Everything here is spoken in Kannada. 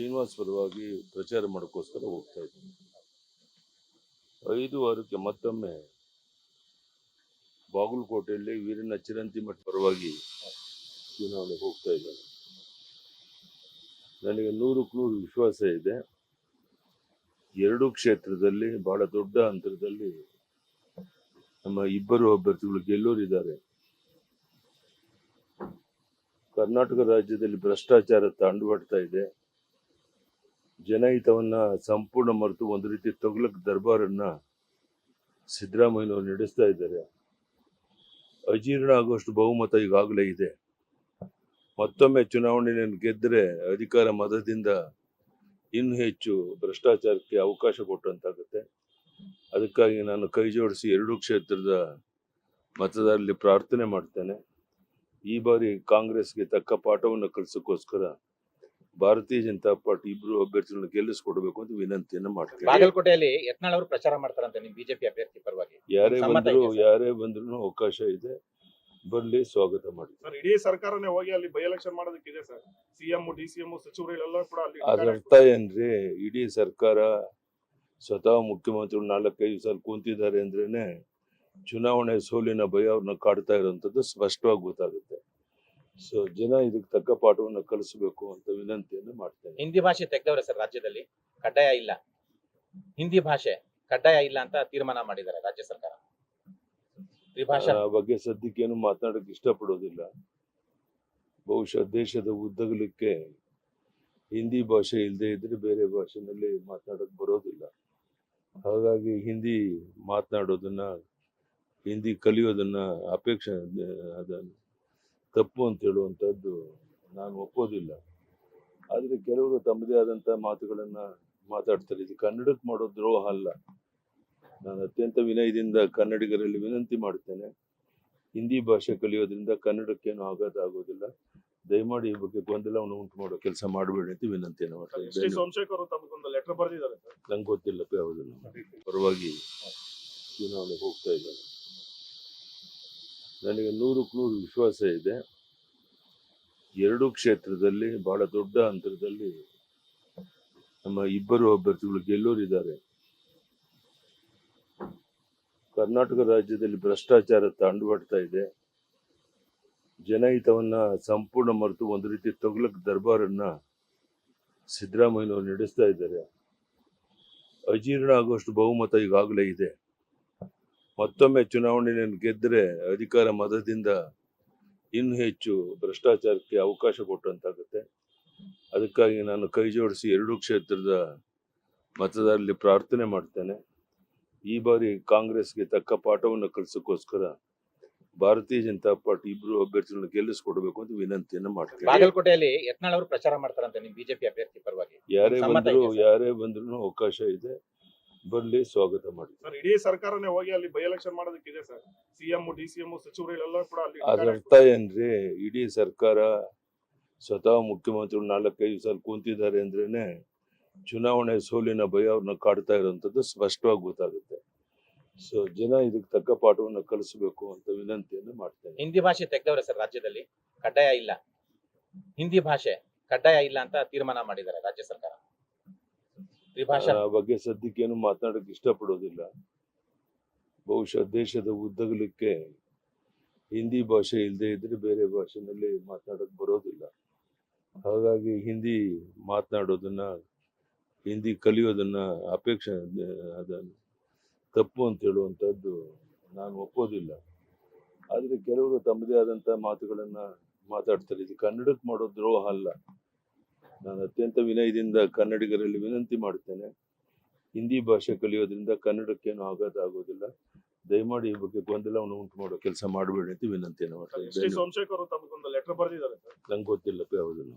ಶ್ರೀನಿವಾಸ್ ಪರವಾಗಿ ಪ್ರಚಾರ ಮಾಡೋಕ್ಕೋಸ್ಕರ ಹೋಗ್ತಾ ಇದ್ದೀನಿ. 5 ವಾರಕ್ಕೆ ಮತ್ತೊಮ್ಮೆ ಬಾಗಲಕೋಟೆಯಲ್ಲಿ ವೀರಣ್ಣ ಚಿರಂತಿಮಠ ಪರವಾಗಿ ಚುನಾವಣೆಗೆ ಹೋಗ್ತಾ ಇದ್ದಾರೆ. ನನಗೆ 100% ವಿಶ್ವಾಸ ಇದೆ. 2 ಕ್ಷೇತ್ರದಲ್ಲಿ ಬಹಳ ದೊಡ್ಡ ಅಂತರದಲ್ಲಿ ನಮ್ಮ ಇಬ್ಬರು ಅಭ್ಯರ್ಥಿಗಳು ಗೆಲ್ಲೋರಿದ್ದಾರೆ. ಕರ್ನಾಟಕ ರಾಜ್ಯದಲ್ಲಿ ಭ್ರಷ್ಟಾಚಾರ ತಾಂಡವಾಡ್ತಾ ಇದೆ. ಜನಹಿತವನ್ನ ಸಂಪೂರ್ಣ ಮರೆತು ಒಂದು ರೀತಿ ತೊಗಲಕ್ ದರ್ಬಾರನ್ನ ಸಿದ್ದರಾಮಯ್ಯನವರು ನಡೆಸ್ತಾ ಇದ್ದಾರೆ. ಅಜೀರ್ಣ ಆಗುವಷ್ಟು ಬಹುಮತ ಈಗಾಗಲೇ ಇದೆ. ಮತ್ತೊಮ್ಮೆ ಚುನಾವಣೆಯನ್ನು ಗೆದ್ದರೆ ಅಧಿಕಾರ ಮತದಿಂದ ಇನ್ನೂ ಹೆಚ್ಚು ಭ್ರಷ್ಟಾಚಾರಕ್ಕೆ ಅವಕಾಶ ಕೊಟ್ಟಂತಾಗುತ್ತೆ. ಅದಕ್ಕಾಗಿ ನಾನು ಕೈ ಜೋಡಿಸಿ 2 ಕ್ಷೇತ್ರದ ಮತದಾರರಲ್ಲಿ ಪ್ರಾರ್ಥನೆ ಮಾಡ್ತೇನೆ. ಈ ಬಾರಿ ಕಾಂಗ್ರೆಸ್ಗೆ ತಕ್ಕ ಪಾಠವನ್ನು ಕಲಿಸೋಕ್ಕೋಸ್ಕರ ಭಾರತೀಯ ಜನತಾ ಪಾರ್ಟಿ ಇಬ್ರು ಅಭ್ಯರ್ಥಿಗಳನ್ನ ಗೆಲ್ಲಿಸ್ಕೊಡ್ಬೇಕು ಅಂತ ವಿನಂತಿಯನ್ನು ಮಾಡ್ತೇನೆ. ಬಾಗಲಕೋಟೆಯಲ್ಲಿ ಯತ್ನಾಳ್ ಅವರು ಪ್ರಚಾರ ಮಾಡ್ತಾರಂತೆ ನಿಮ್ಮ ಬಿಜೆಪಿ ಅಭ್ಯರ್ಥಿ ಪರವಾಗಿ. ಯಾರೇ ಬಂದ್ರು ಅವಕಾಶ ಇದೆ, ಬರ್ಲಿ, ಸ್ವಾಗತ ಮಾಡಿ. ಸರ್, ಇಡೀ ಸರ್ಕಾರನೇ ಹೋಗಿ ಅಲ್ಲಿ ಬೈ ಎಲೆಕ್ಷನ್ ಮಾಡೋದಕ್ಕಿದೆ ಸರ್. ಸಿಎಂ, ಡಿಸಿಎಂ, ಸಚಿವರೆಲ್ಲ ಕೂಡ ಅಲ್ಲಿ. ಅದ್ರ ಅರ್ಥ ಏನ್ರಿ? ಇಡೀ ಸರ್ಕಾರ ಸ್ವತಃ ಮುಖ್ಯಮಂತ್ರಿಗಳು 4-5 ಸಲ ಕೂತಿದ್ದಾರೆ ಅಂದ್ರೇನೆ ಚುನಾವಣೆ ಸೋಲಿನ ಭಯ ಅವ್ರನ್ನ ಕಾಡ್ತಾ ಇರುವಂತದ್ದು ಸ್ಪಷ್ಟವಾಗಿ ಗೊತ್ತಾಗುತ್ತೆ. ಸೊ ಜನ ಇದಕ್ಕೆ ತಕ್ಕ ಪಾಠವನ್ನು ಕಲಿಸಬೇಕು ಅಂತ ವಿನಂತಿಯನ್ನು ಮಾಡ್ತೇನೆ. ಹಿಂದಿ ಭಾಷೆ ತೆಗೆದವ್ರೆ ಸರ್, ರಾಜ್ಯದಲ್ಲಿ ಕಡ್ಡಾಯ ಇಲ್ಲ, ಹಿಂದಿ ಭಾಷೆ ಕಡ್ಡಾಯ ಇಲ್ಲ ಅಂತ ತೀರ್ಮಾನ ಮಾಡಿದ್ದಾರೆ ರಾಜ್ಯ ಸರ್ಕಾರ. ಆ ಬಗ್ಗೆ ಸದ್ಯಕ್ಕೇನು ಮಾತನಾಡಕ್ಕೆ ಇಷ್ಟಪಡೋದಿಲ್ಲ. ಬಹುಶಃ ದೇಶದ ಉದ್ದಗಲಕ್ಕೆ ಹಿಂದಿ ಭಾಷೆ ಇಲ್ಲದೆ ಇದ್ರೆ ಬೇರೆ ಭಾಷೆನಲ್ಲಿ ಮಾತನಾಡಕ್ ಬರೋದಿಲ್ಲ. ಹಾಗಾಗಿ ಹಿಂದಿ ಮಾತನಾಡೋದನ್ನ, ಹಿಂದಿ ಕಲಿಯೋದನ್ನ ಅಪೇಕ್ಷೆ, ಅದನ್ನು ತಪ್ಪು ಅಂತ ಹೇಳುವಂಥದ್ದು ನಾನು ಒಪ್ಪೋದಿಲ್ಲ. ಆದರೆ ಕೆಲವರು ತಮ್ಮದೇ ಆದಂಥ ಮಾತುಗಳನ್ನ ಮಾತಾಡ್ತಾರೆ. ಇದು ಕನ್ನಡಕ್ಕೆ ಮಾಡೋ ದ್ರೋಹ ಅಲ್ಲ. ನಾನು ಅತ್ಯಂತ ವಿನಯದಿಂದ ಕನ್ನಡಿಗರಲ್ಲಿ ವಿನಂತಿ ಮಾಡ್ತೇನೆ, ಹಿಂದಿ ಭಾಷೆ ಕಲಿಯೋದ್ರಿಂದ ಕನ್ನಡಕ್ಕೇನು ಆಘಾತ ಆಗೋದಿಲ್ಲ. ದಯಮಾಡಿ ಈ ಬಗ್ಗೆ ಗೊಂದಲವನ್ನು ಉಂಟು ಮಾಡೋ ಕೆಲಸ ಮಾಡಬೇಡಿ ಅಂತ ವಿನಂತಿಯನ್ನು ಮಾಡ್ತೇನೆ. ನಂಗೆ ಗೊತ್ತಿಲ್ಲ ಯಾವುದನ್ನು. ಪರವಾಗಿ ಚುನಾವಣೆಗೆ ಹೋಗ್ತಾ ಇದ್ದಾರೆ. ನನಗೆ 100% ವಿಶ್ವಾಸ ಇದೆ. 2 ಕ್ಷೇತ್ರದಲ್ಲಿ ಬಹಳ ದೊಡ್ಡ ಅಂತರದಲ್ಲಿ ನಮ್ಮ ಇಬ್ಬರು ಅಭ್ಯರ್ಥಿಗಳು ಗೆಲ್ಲೋರಿದ್ದಾರೆ. ಕರ್ನಾಟಕ ರಾಜ್ಯದಲ್ಲಿ ಭ್ರಷ್ಟಾಚಾರ ತಾಂಡವಾಡ್ತಾ ಇದೆ. ಜನಹಿತವನ್ನ ಸಂಪೂರ್ಣ ಮರೆತು ಒಂದು ರೀತಿ ತೊಗಲಕ್ ದರ್ಬಾರನ್ನ ಸಿದ್ದರಾಮಯ್ಯನವರು ನಡೆಸ್ತಾ ಇದ್ದಾರೆ. ಅಜೀರ್ಣ ಆಗುವಷ್ಟು ಬಹುಮತ ಈಗಾಗಲೇ ಇದೆ. ಮತ್ತೊಮ್ಮೆ ಚುನಾವಣೆಯನ್ನು ಗೆದ್ದರೆ ಅಧಿಕಾರ ಮತದಿಂದ ಇನ್ನೂ ಹೆಚ್ಚು ಭ್ರಷ್ಟಾಚಾರಕ್ಕೆ ಅವಕಾಶ ಕೊಟ್ಟಂತಾಗುತ್ತೆ. ಅದಕ್ಕಾಗಿ ನಾನು ಕೈ ಜೋಡಿಸಿ 2 ಕ್ಷೇತ್ರದ ಮತದಾರರಲ್ಲಿ ಪ್ರಾರ್ಥನೆ ಮಾಡ್ತೇನೆ. ಈ ಬಾರಿ ಕಾಂಗ್ರೆಸ್ಗೆ ತಕ್ಕ ಪಾಠವನ್ನು ಕಲಿಸೋಕ್ಕೋಸ್ಕರ ಭಾರತೀಯ ಜನತಾ ಪಾರ್ಟಿ ಇಬ್ರು ಅಭ್ಯರ್ಥಿಗಳನ್ನ ಗೆಲ್ಲಿಸ್ಕೊಡ್ಬೇಕು ಅಂತ ವಿನಂತಿಯನ್ನು ಮಾಡ್ತೇನೆ. ಬಾಗಲಕೋಟೆಯಲ್ಲಿ ಯತ್ನಾಳ್ ಅವರು ಪ್ರಚಾರ ಮಾಡ್ತಾರಂತೆ ನಿಮ್ಮ ಬಿಜೆಪಿ ಅಭ್ಯರ್ಥಿ ಪರವಾಗಿ. ಯಾರೇ ಬಂದ್ರು ಅವಕಾಶ ಇದೆ, ಬರ್ಲಿ, ಸ್ವಾಗತ ಮಾಡಿ. ಸರ್, ಇಡೀ ಸರ್ಕಾರನೇ ಹೋಗಿ ಅಲ್ಲಿ ಬೈ ಎಲೆಕ್ಷನ್ ಮಾಡೋದಕ್ಕಿದೆ ಸರ್. ಸಿಎಂ, ಡಿಸಿಎಂ, ಸಚಿವರೆಲ್ಲ ಕೂಡ ಅಲ್ಲಿ. ಅದ್ರ ಅರ್ಥ ಏನ್ರಿ? ಇಡೀ ಸರ್ಕಾರ ಸ್ವತಃ ಮುಖ್ಯಮಂತ್ರಿಗಳು 4-5 ಸಲ ಕೂತಿದ್ದಾರೆ ಅಂದ್ರೇನೆ ಚುನಾವಣೆ ಸೋಲಿನ ಭಯ ಅವ್ರನ್ನ ಕಾಡ್ತಾ ಇರುವಂತದ್ದು ಸ್ಪಷ್ಟವಾಗಿ ಗೊತ್ತಾಗುತ್ತೆ. ಸೊ ಜನ ಇದಕ್ಕೆ ತಕ್ಕ ಪಾಠವನ್ನು ಕಲಿಸಬೇಕು ಅಂತ ವಿನಂತಿಯನ್ನು ಮಾಡ್ತೇನೆ. ಹಿಂದಿ ಭಾಷೆ ತೆಗೆದವ್ರೆ ಸರ್, ರಾಜ್ಯದಲ್ಲಿ ಕಡ್ಡಾಯ ಇಲ್ಲ, ಹಿಂದಿ ಭಾಷೆ ಕಡ್ಡಾಯ ಇಲ್ಲ ಅಂತ ತೀರ್ಮಾನ ಮಾಡಿದ್ದಾರೆ ರಾಜ್ಯ ಸರ್ಕಾರ. ಆ ಬಗ್ಗೆ ಸದ್ಯಕ್ಕೇನು ಮಾತನಾಡಕ್ಕೆ ಇಷ್ಟಪಡೋದಿಲ್ಲ. ಬಹುಶಃ ದೇಶದ ಉದ್ದಗಲಕ್ಕೆ ಹಿಂದಿ ಭಾಷೆ ಇಲ್ಲದೆ ಇದ್ರೆ ಬೇರೆ ಭಾಷೆನಲ್ಲಿ ಮಾತನಾಡಕ್ ಬರೋದಿಲ್ಲ. ಹಾಗಾಗಿ ಹಿಂದಿ ಮಾತನಾಡೋದನ್ನ, ಹಿಂದಿ ಕಲಿಯೋದನ್ನ ಅಪೇಕ್ಷೆ, ಅದನ್ನು ತಪ್ಪು ಅಂತ ಹೇಳುವಂಥದ್ದು ನಾನು ಒಪ್ಪೋದಿಲ್ಲ. ಆದರೆ ಕೆಲವರು ತಮ್ಮದೇ ಆದಂಥ ಮಾತುಗಳನ್ನ ಮಾತಾಡ್ತಾರೆ. ಇದು ಕನ್ನಡಕ್ಕೆ ಮಾಡೋ ದ್ರೋಹ ಅಲ್ಲ. ನಾನು ಅತ್ಯಂತ ವಿನಯದಿಂದ ಕನ್ನಡಿಗರಲ್ಲಿ ವಿನಂತಿ ಮಾಡ್ತೇನೆ, ಹಿಂದಿ ಭಾಷೆ ಕಲಿಯೋದ್ರಿಂದ ಕನ್ನಡಕ್ಕೇನು ಆಘಾತ ಆಗೋದಿಲ್ಲ. ದಯಮಾಡಿ ಈ ಬಗ್ಗೆ ಗೊಂದಲವನ್ನು ಉಂಟು ಮಾಡೋ ಕೆಲಸ ಮಾಡಬೇಡಿ ಅಂತ ವಿನಂತಿಯನ್ನು ಮಾಡ್ತೇನೆ. ನಂಗೆ ಗೊತ್ತಿಲ್ಲ ಯಾವುದನ್ನು.